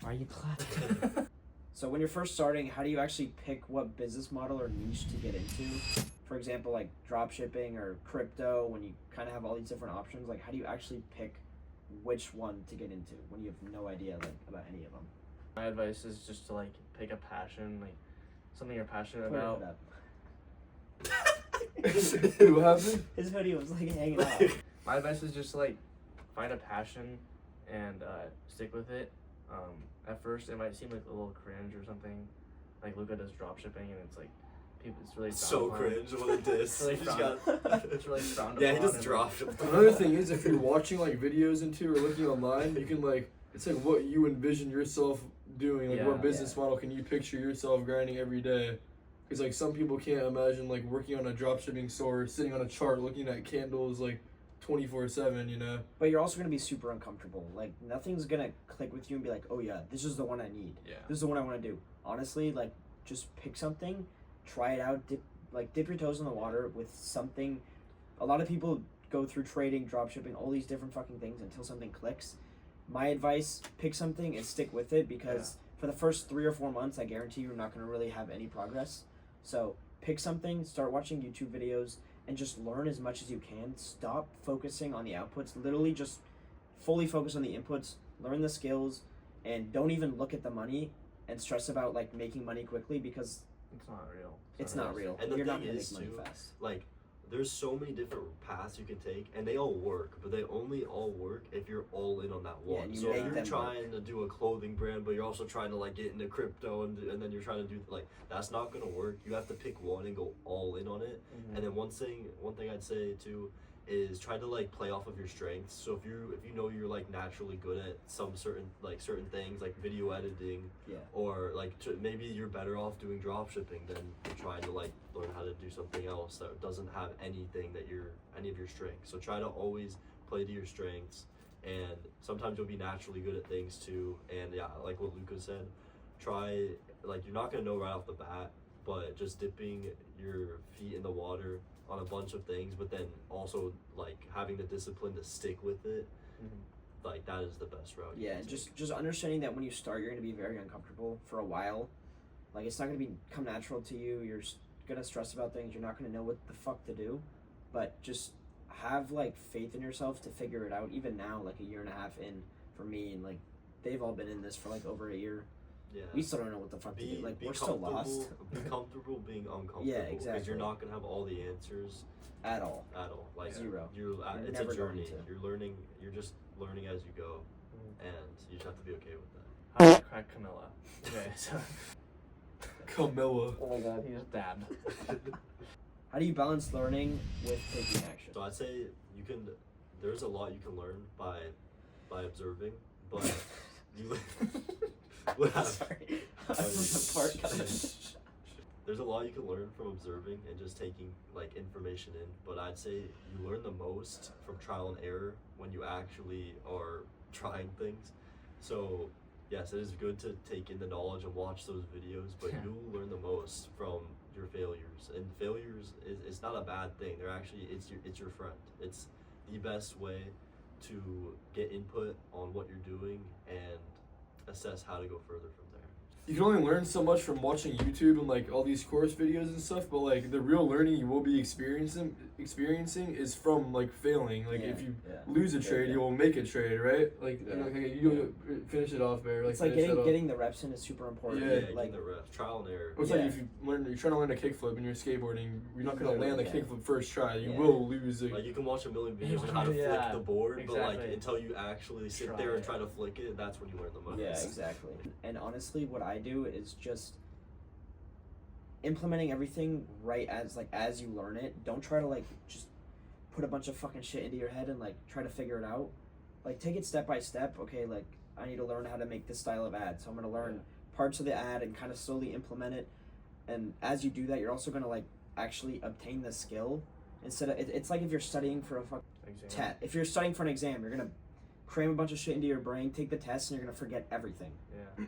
Why are you clapping? So when you're first starting, how do you actually pick what business model or niche to get into? For example, like drop shipping or crypto, when you kind of have all these different options, like how do you actually pick which one to get into when you have no idea like about any of them? My advice is just to like pick a passion, like something you're passionate Put your about. hood up. What happened? His hoodie was like hanging out. My advice is just to like find a passion and stick with it. At first, it might seem like a little cringe or something. Like Luca does drop shipping, and it's like people. It's really So frowned upon. cringe. What a diss. It's really He just frowned. It's really frowned yeah, he upon just and, dropped him. Another thing is, if you're watching like videos into or looking online, you can like, it's like what you envision yourself doing. Like, Yeah. what business model can you picture yourself grinding every day? Because like some people can't imagine like working on a dropshipping store, sitting on a chart, looking at candles like 24/7. You know. But you're also gonna be super uncomfortable. Like nothing's gonna click with you and be like, oh yeah, this is the one I need. Yeah. This is the one I want to do. Honestly, like just pick something, try it out, dip your toes in the water with something. A lot of people go through trading, drop shipping, all these different fucking things until something clicks. My advice, pick something and stick with it because for the first 3 or 4 months, I guarantee you're not gonna really have any progress. So pick something, start watching YouTube videos, and just learn as much as you can. Stop focusing on the outputs. Literally just fully focus on the inputs, learn the skills, and don't even look at the money and stress about like making money quickly because It's not real. it's not real. And the You're not thing gonna is, make money too, fast. Like, there's so many different paths you can take, and they all work, but they only all work if you're all in on that Yeah, one. and you So make if you're them trying to do a clothing brand, but you're also trying to like get into crypto, and then you're trying to do like that's not gonna work. You have to pick one and go all in on it. Mhm. And then one thing I'd say too is try to like play off of your strengths. So if you know you're like naturally good at some certain things like video editing, Yeah. or like maybe you're better off doing drop shipping than trying to like learn how to do something else that doesn't have anything that any of your strengths. So try to always play to your strengths, and sometimes you'll be naturally good at things too. And yeah, like what Luca said, try, like, you're not gonna know right off the bat, but just dipping your feet in the water on a bunch of things, but then also like having the discipline to stick with it, like that is the best route. you Yeah, can and take. just understanding that when you start, you're gonna be very uncomfortable for a while. Like it's not gonna become natural to you. You're gonna stress about things. You're not gonna know what the fuck to do, but just have like faith in yourself to figure it out. Even now, like a year and a half in for me, and like they've all been in this for like over a year. Yeah. We still don't know what the fuck to do. Like we're still lost Be comfortable being uncomfortable. Yeah, Because exactly. you're not gonna have all the answers at all. at all. Like Zero. You're it's a never going journey. to. You're learning. You're just learning as you go, Mhm. and you just have to be okay with that. How to crack Camilla. Okay, so Camilla. oh my god, he just dabbed. How do you balance learning with taking action? So I'd say you can. There's a lot you can learn by observing, but you. What happened? Sorry, I was the part coming. There's a lot you can learn from observing and just taking like information in, but I'd say you learn the most from trial and error when you actually are trying things. So yes, it is good to take in the knowledge and watch those videos, but Yeah. you'll learn the most from your failures. And failures is not a bad thing. They're actually it's your friend. It's the best way to get input on what you're doing and assess how to go further from there. You can only learn so much from watching YouTube and like all these course videos and stuff, but like the real learning you will be experiencing is from like failing. Like if you lose a trade, you will make a trade, right? Like Yeah. okay, you finish it off, Bear. Like It's like finish that off. getting the reps in is super important. Yeah. Like the rest, trial and error. It's Yeah. like if you're trying to learn a kickflip and you're skateboarding, you're not gonna land the Literally, kickflip first try. You Yeah. will lose. Like you can watch a million videos on how to Yeah, flick the board, but like exactly. until you actually sit Try there and it. try to flick it, that's when you learn the most. yeah, exactly. And honestly, what I do is just implementing everything right as you learn it. Don't try to like just put a bunch of fucking shit into your head and like try to figure it out. Like take it step by step. Okay, like I need to learn how to make this style of ad, so I'm gonna learn parts of the ad and kind of slowly implement it. And as you do that, you're also gonna like actually obtain the skill instead of it's like if you're studying for a fucking Exam. if you're studying for an exam, you're gonna cram a bunch of shit into your brain, take the test, and you're gonna forget everything. Yeah.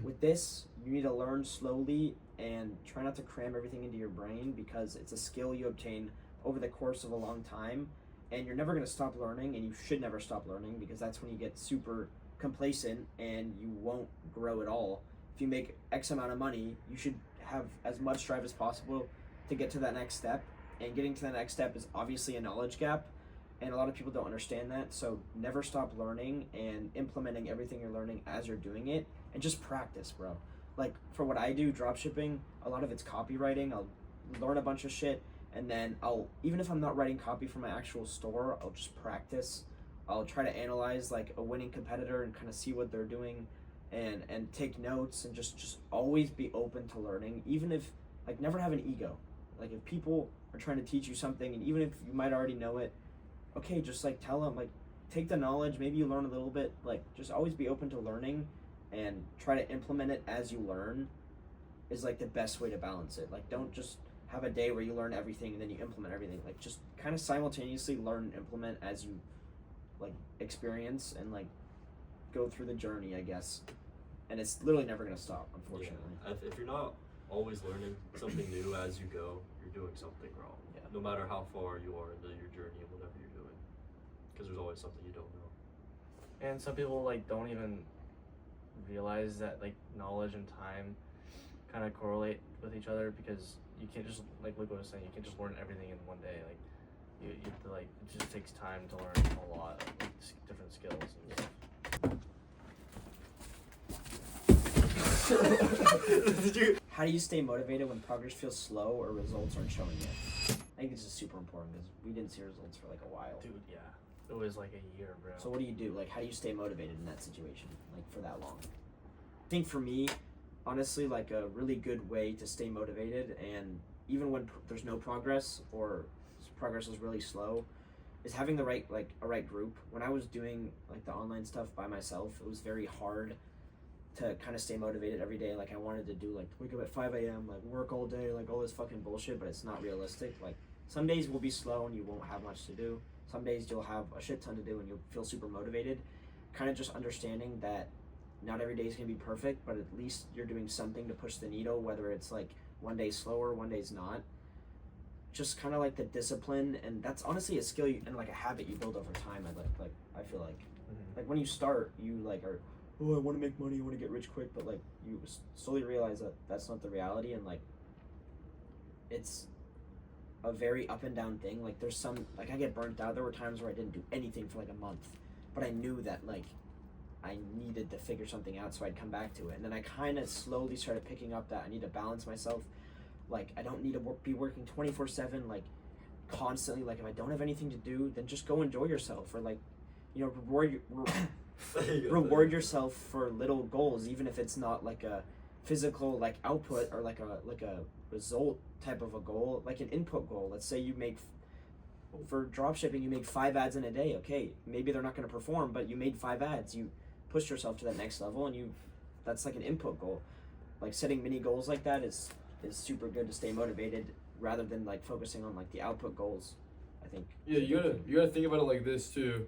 With this, you need to learn slowly and try not to cram everything into your brain because it's a skill you obtain over the course of a long time, and you're never gonna stop learning, and you should never stop learning because that's when you get super complacent and you won't grow at all. If you make X amount of money, you should have as much drive as possible to get to that next step. And getting to the next step is obviously a knowledge gap, and a lot of people don't understand that. So never stop learning and implementing everything you're learning as you're doing it, and just practice, bro. Like for what I do, drop shipping, a lot of it's copywriting. I'll learn a bunch of shit, and then I'll, even if I'm not writing copy for my actual store, I'll just practice. I'll try to analyze like a winning competitor and kind of see what they're doing, and take notes, and just always be open to learning. Even if, like, never have an ego. Like if people are trying to teach you something, and even if you might already know it, okay, just like tell them, like, take the knowledge, maybe you learn a little bit, like just always be open to learning and try to implement it as you learn is like the best way to balance it. Like don't just have a day where you learn everything and then you implement everything. Like just kind of simultaneously learn and implement as you like experience and like go through the journey, I guess. And it's literally never gonna stop, unfortunately. Yeah. If you're not always learning something new as you go, you're doing something wrong. Yeah. No matter how far you are into your journey of whatever you're doing, because there's always something you don't know. And some people like don't even realize that like knowledge and time kind of correlate with each other, because you can't just, like Luca was saying, you can't just learn everything in one day. Like you have to, like, it just takes time to learn a lot of like, different skills and stuff. How do you stay motivated when progress feels slow or results aren't showing yet? I think this is super important because we didn't see results for like a while. Dude, yeah. It was like a year, bro. So what do? Like, how do you stay motivated in that situation, like for that long? I think for me, honestly, like a really good way to stay motivated, and even when there's no progress or progress is really slow, is having the right, like a right group. When I was doing like the online stuff by myself, it was very hard to kind of stay motivated every day. Like I wanted to do like wake up at 5 a.m., like work all day, like all this fucking bullshit, but it's not realistic. Like some days will be slow and you won't have much to do. Some days you'll have a shit ton to do and you'll feel super motivated. Kind of just understanding that not every day is going to be perfect, but at least you're doing something to push the needle, whether it's like one day slower, one day's not. Just kind of like the discipline, and that's honestly a skill and like a habit you build over time. I feel like, like when you start, you like are, oh, I want to make money, I want to get rich quick, but like you slowly realize that that's not the reality, and like it's a very up and down thing. Like there's some, like I get burnt out. There were times where I didn't do anything for like a month, but I knew that like I needed to figure something out, so I'd come back to it. And then I kind of slowly started picking up that I need to balance myself. Like I don't need to be working 24/7, like constantly. Like if I don't have anything to do, then just go enjoy yourself, or like, you know, reward yourself for little goals, even if it's not like a physical like output or like a result type of a goal, like an input goal. Let's say you make, for dropshipping, you make 5 ads in a day. Okay, maybe they're not going to perform, but you made 5 ads. You pushed yourself to that next level, and that's like an input goal. Like setting mini goals like that is super good to stay motivated, rather than like focusing on like the output goals, I think. Yeah, you gotta think about it like this too.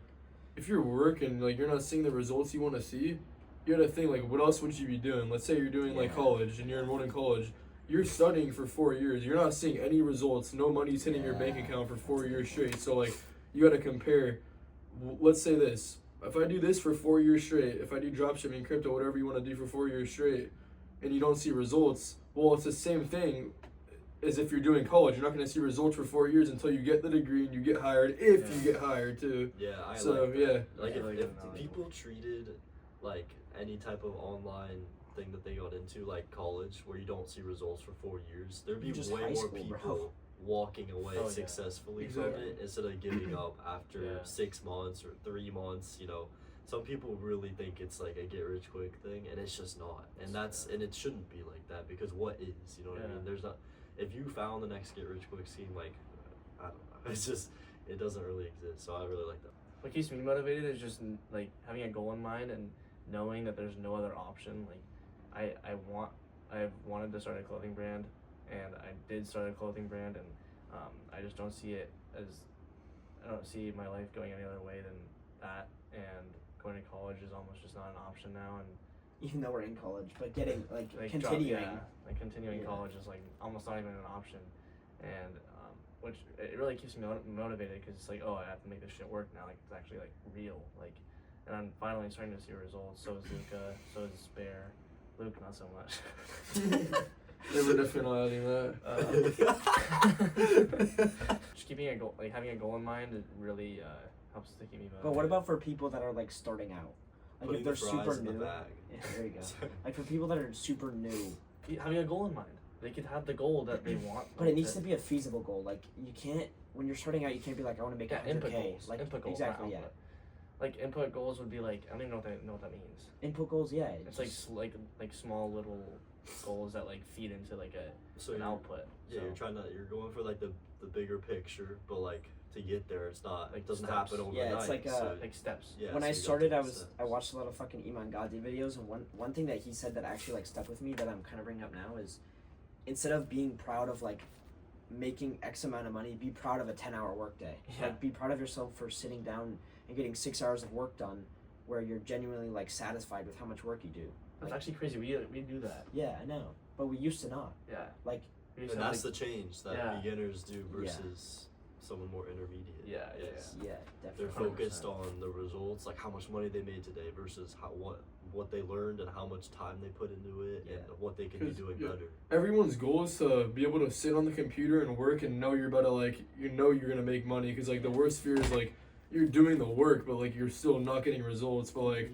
If you're working, like you're not seeing the results you want to see, you gotta think like, what else would you be doing? Let's say you're doing like college and you're enrolled in college. You're studying for 4 years. You're not seeing any results. No money's hitting your bank account for 4 years straight. So like, you gotta compare. Let's say this: if I do this for 4 years straight, if I do dropshipping, crypto, whatever you want to do for 4 years straight, and you don't see results, well, it's the same thing as if you're doing college. You're not going to see results for 4 years until you get the degree and you get hired, if you get hired too. Yeah, Like if people treated like any type of online thing that they got into like college, where you don't see results for 4 years, there'd be way more people walking away successfully from it instead of giving up after 6 months or 3 months. You know, some people really think it's like a get rich quick thing, and it's just not. And and it shouldn't be like that, because what is, you know what I mean? There's not, if you found the next get rich quick scheme, like, I don't know, it's just, it doesn't really exist. So I really like that. What keeps me motivated is just like having a goal in mind and knowing that there's no other option. Like I've wanted to start a clothing brand, and I did start a clothing brand, and I just don't see it as, I don't see my life going any other way than that, and going to college is almost just not an option now. And even though we're in college, but getting like continuing continuing college is like almost not even an option, and which it really keeps me motivated, because it's like, oh, I have to make this shit work now. Like it's actually like real, like, and I'm finally starting to see results. So is Luca, so is Bear. Luke, not so much. They were definitely not adding that. Just keeping a goal, like having a goal in mind, it really helps to keep me motivated. But what about for people that are like starting out? Like Putting if they're the fries super in the new. bag. Yeah, there you go. Like for people that are super new. Having a goal in mind, they could have the goal that they want. But it needs to be a feasible goal. Like you can't when you're starting out, you can't be like I want to make 100K. input goals. Like input goals, exactly, not yeah. output. Like input goals would be like I don't even know what that means. Input goals, yeah. It's like small little goals that like feed into like an output. Yeah, So, you're going for like the bigger picture, but like to get there, it's not. Like It doesn't steps. happen Yeah, overnight. it's like, so, like steps. yeah, When so I you gotta started, take the steps. I watched a lot of fucking Iman Gadi videos, and one thing that he said that actually like stuck with me that I'm kind of bringing up now is instead of being proud of like making X amount of money, be proud of a 10-hour workday. Yeah. Like be proud of yourself for sitting down and getting 6 hours of work done, where you're genuinely like satisfied with how much work you do. That's Like, actually crazy. We do that. yeah, I know, but we used to not. Yeah. Like We used And to, that's like, the change that Yeah. beginners do Yeah. versus someone more intermediate. Yeah, yeah, Yes. yeah, They're definitely. focused on the results, like how much money they made today versus what they learned and how much time they put into it and what they can be 'Cause, doing yeah. better. Everyone's goal is to be able to sit on the computer and work and know you're about to like you know you're gonna make money because like the worst fear is like you're doing the work but like you're still not getting results but like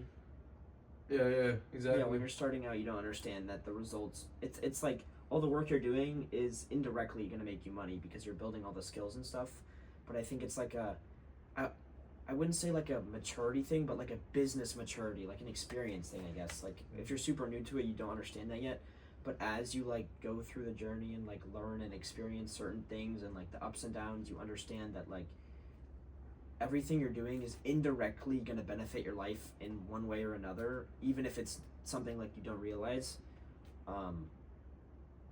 yeah exactly. Yeah, when you're starting out, you don't understand that the results. It's like all the work you're doing is indirectly going to make you money because you're building all the skills and stuff. But I think it's like I wouldn't say like a maturity thing, but like a business maturity, like an experience thing, I guess. Like if you're super new to it, you don't understand that yet. But as you like go through the journey and like learn and experience certain things and like the ups and downs, you understand that like everything you're doing is indirectly going to benefit your life in one way or another, even if it's something like you don't realize.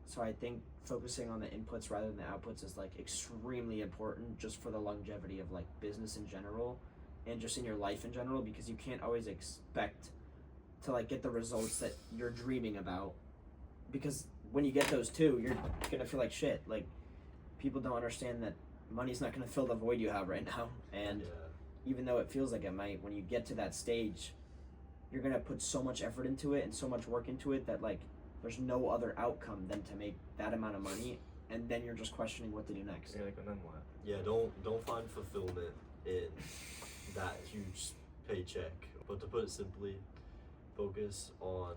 So I think focusing on the inputs rather than the outputs is like extremely important just for the longevity of like business in general and just in your life in general, because you can't always expect to like get the results that you're dreaming about, because when you get those too, you're gonna feel like shit. Like people don't understand that money's not gonna fill the void you have right now, and even though it feels like it might, when you get to that stage, you're gonna put so much effort into it and so much work into it that like there's no other outcome than to make that amount of money, and then you're just questioning what to do next. You're like, and then what? Yeah, don't find fulfillment in that huge paycheck. But to put it simply, focus on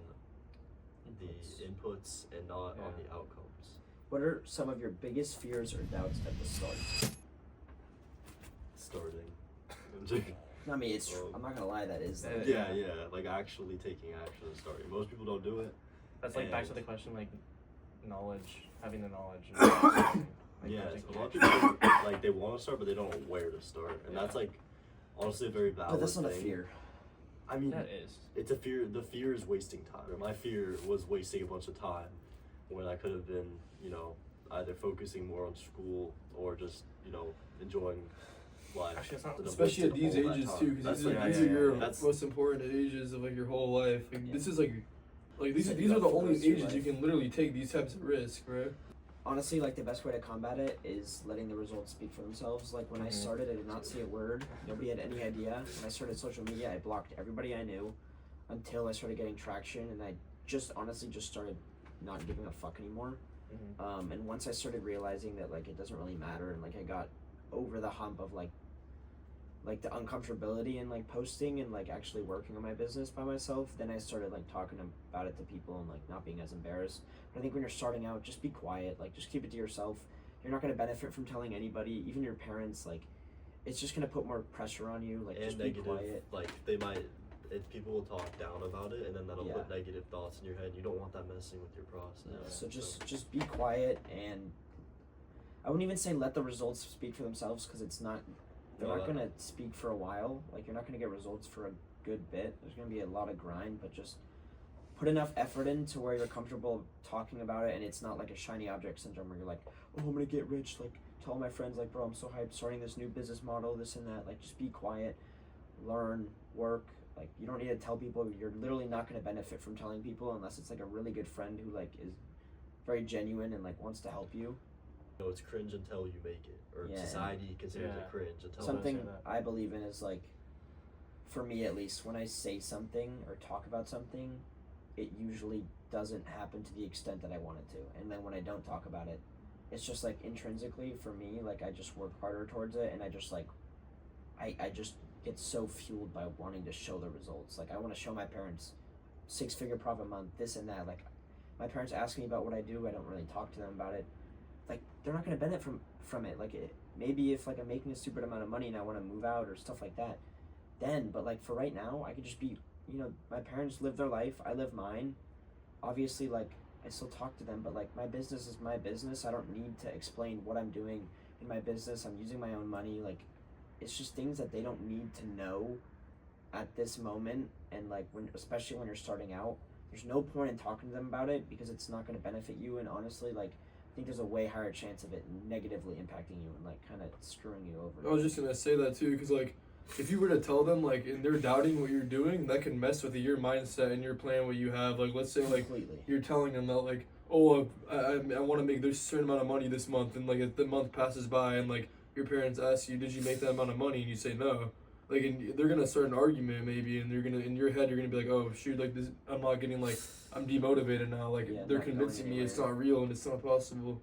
the inputs and not on the outcomes. What are some of your biggest fears or doubts at the start? Starting. I mean, it's I'm not gonna lie, that is like, Yeah, like actually taking action and starting. Most people don't do it. That's like back to And- the question, like knowledge, having the knowledge. And, like, Yeah, taking a lot of action. people like they want to start, but they don't know where to start, and that's like honestly a very valid. but that's not a thing. fear. I mean, That is. it's a fear. The fear is wasting time. My fear was wasting a bunch of time when I could have been, either focusing more on school or just, enjoying life. Actually, it's not- to the- Especially to at the these whole that ages time. too, because That's these are, like- these are your that's- most important ages of like your whole life. Like Yeah. this is like these Set these you are up the for the only rest of your ages you life. can literally take these types of risks, right? Honestly, like the best way to combat it is letting the results speak for themselves. Like when I started, I did not see a word. Nobody had any idea. When I started social media, I blocked everybody I knew until I started getting traction, and I just honestly just started not giving a fuck anymore. And once I started realizing that like it doesn't really matter, and like I got over the hump of like the uncomfortability in like posting and like actually working on my business by myself, then I started like talking about it to people and like not being as embarrassed. But I think when you're starting out, just be quiet, like just keep it to yourself. You're not going to benefit from telling anybody, even your parents. Like it's just going to put more pressure on you. Like and just be negative, quiet. like people will talk down about it, and then that'll put negative thoughts in your head. You don't want that messing with your process. So just be quiet, and I wouldn't even say let the results speak for themselves, because it's not. They're not gonna speak for a while. Like you're not gonna get results for a good bit. There's gonna be a lot of grind, but just put enough effort in to where you're comfortable talking about it, and it's not like a shiny object syndrome where you're like, oh, I'm gonna get rich. Like tell all my friends, like, bro, I'm so hyped, starting this new business model, this and that. Like just be quiet, learn, work. Like you don't need to tell people. You're literally not gonna benefit from telling people unless it's like a really good friend who like is very genuine and like wants to help you. It's cringe until you make it, or Yeah. society considers Yeah. it cringe until Something say that. I believe in is like for me at least, when I say something or talk about something, it usually doesn't happen to the extent that I want it to. And then when I don't talk about it, it's just like intrinsically for me, like I just work harder towards it, and I just like I just get so fueled by wanting to show the results. Like I want to show my parents 6-figure profit month, this and that. Like my parents ask me about what I do, I don't really talk to them about it. Like they're not gonna benefit from it. Like maybe if like I'm making a stupid amount of money and I want to move out or stuff like that, then. But like for right now, I could just be, my parents live their life, I live mine. Obviously, like I still talk to them, but like my business is my business. I don't need to explain what I'm doing in my business. I'm using my own money. Like it's just things that they don't need to know at this moment. And like especially when you're starting out, there's no point in talking to them about it because it's not going to benefit you. And honestly, like I think there's a way higher chance of it negatively impacting you and like kind of screwing you over. I was just gonna say that too, because like if you were to tell them like and they're doubting what you're doing, that can mess with your mindset and your plan, what you have. Like let's say like Completely. you're telling them that like, oh, I want to make this certain amount of money this month, and like if the month passes by and like your parents ask you, did you make that amount of money, and you say no, like and they're gonna start an argument maybe, and they're gonna in your head you're gonna be like, oh shoot, like this I'm not getting like I'm demotivated now, like Yeah, they're not going convincing me it's anywhere. not real and it's not possible.